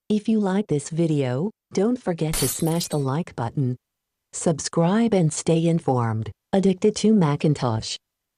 If you like this video, don't forget to smash the like button. Subscribe and stay informed. Addicted to Macintosh.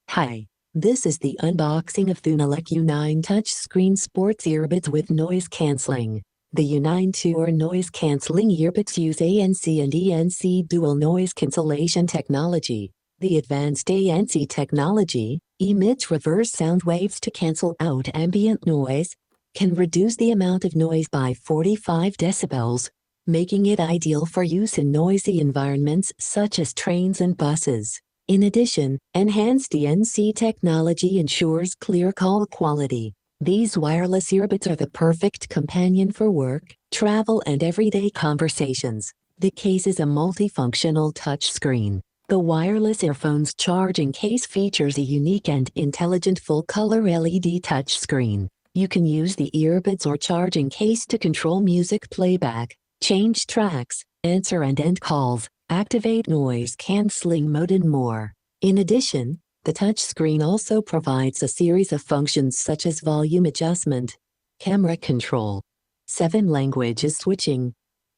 Hi, this is the unboxing of Thunelec U9 touchscreen sports earbuds with noise cancelling. The U9 Tour noise cancelling earbuds use ANC and ENC dual noise cancellation technology. The advanced ANC technology emits reverse sound waves to cancel out ambient noise, can reduce the amount of noise by 45 decibels, making it ideal for use in noisy environments such as trains and buses. In addition, enhanced ANC technology ensures clear call quality. These wireless earbuds are the perfect companion for work, travel, and everyday conversations. The case is a multifunctional touchscreen. The wireless earphone's charging case features a unique and intelligent full-color LED touchscreen. You can use the earbuds or charging case to control music playback, change tracks, answer and end calls, activate noise cancelling mode, and more. In addition, the touchscreen also provides a series of functions such as volume adjustment, camera control, 7 languages switching,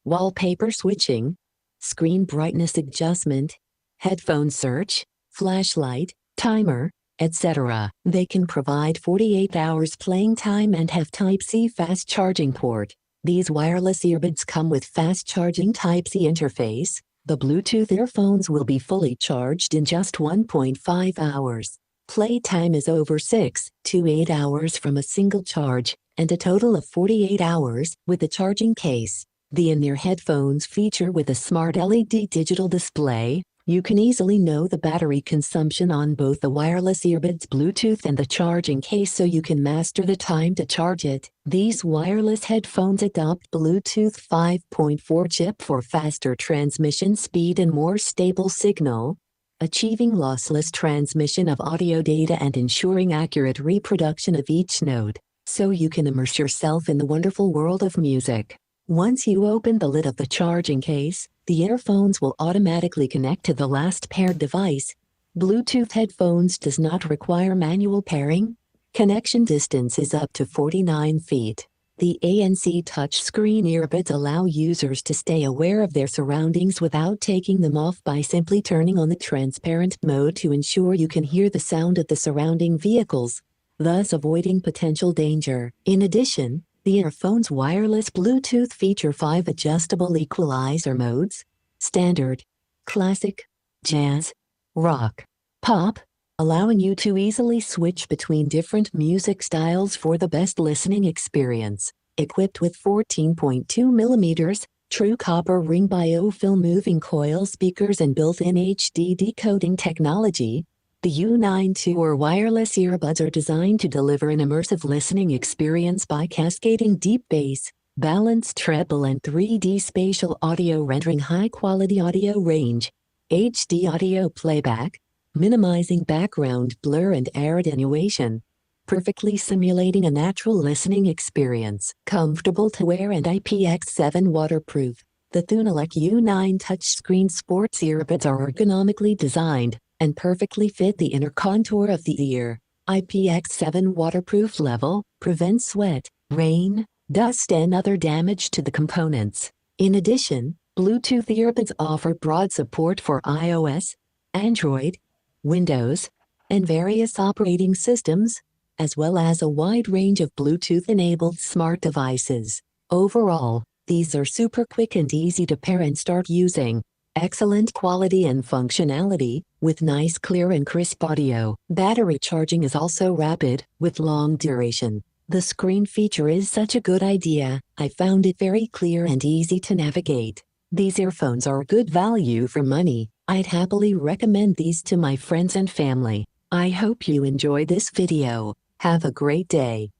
wallpaper switching, screen brightness adjustment, headphone search, flashlight, timer, etc. They can provide 48 hours playing time and have Type-C fast charging port. These wireless earbuds come with fast charging Type-C interface. The Bluetooth earphones will be fully charged in just 1.5 hours. Playtime is over 6 to 8 hours from a single charge, and a total of 48 hours with the charging case. The in-ear headphones feature with a smart LED digital display. You can easily know the battery consumption on both the wireless earbuds Bluetooth and the charging case, so you can master the time to charge it. These wireless headphones adopt Bluetooth 5.4 chip for faster transmission speed and more stable signal, achieving lossless transmission of audio data and ensuring accurate reproduction of each note, so you can immerse yourself in the wonderful world of music. Once you open the lid of the charging case, the earphones will automatically connect to the last paired device. Bluetooth headphones does not require manual pairing. Connection distance is up to 49 feet. The ANC touchscreen earbuds allow users to stay aware of their surroundings without taking them off by simply turning on the transparent mode to ensure you can hear the sound of the surrounding vehicles, thus avoiding potential danger. In addition, the earphones' wireless Bluetooth feature 5 adjustable equalizer modes: standard, classic, jazz, rock, pop, allowing you to easily switch between different music styles for the best listening experience. Equipped with 14.2mm true copper ring biofilm moving coil speakers and built-in HD decoding technology, the U9 Tour wireless earbuds are designed to deliver an immersive listening experience by cascading deep bass, balanced treble, and 3D spatial audio, rendering high-quality audio range, HD audio playback, minimizing background blur and air attenuation, perfectly simulating a natural listening experience. Comfortable to wear and IPX7 waterproof, the Thunelec U9 touchscreen sports earbuds are ergonomically designed and perfectly fit the inner contour of the ear. IPX7 waterproof level prevents sweat, rain, dust, and other damage to the components. In addition, Bluetooth earbuds offer broad support for iOS, Android, Windows, and various operating systems, as well as a wide range of Bluetooth-enabled smart devices. Overall, these are super quick and easy to pair and start using. Excellent quality and functionality, with nice clear and crisp audio. Battery charging is also rapid, with long duration. The screen feature is such a good idea. I found it very clear and easy to navigate. These earphones are good value for money. I'd happily recommend these to my friends and family. I hope you enjoy this video. Have a great day.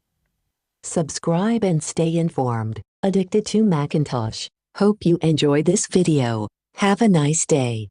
Subscribe and stay informed. Addicted to Macintosh. Hope you enjoy this video. Have a nice day.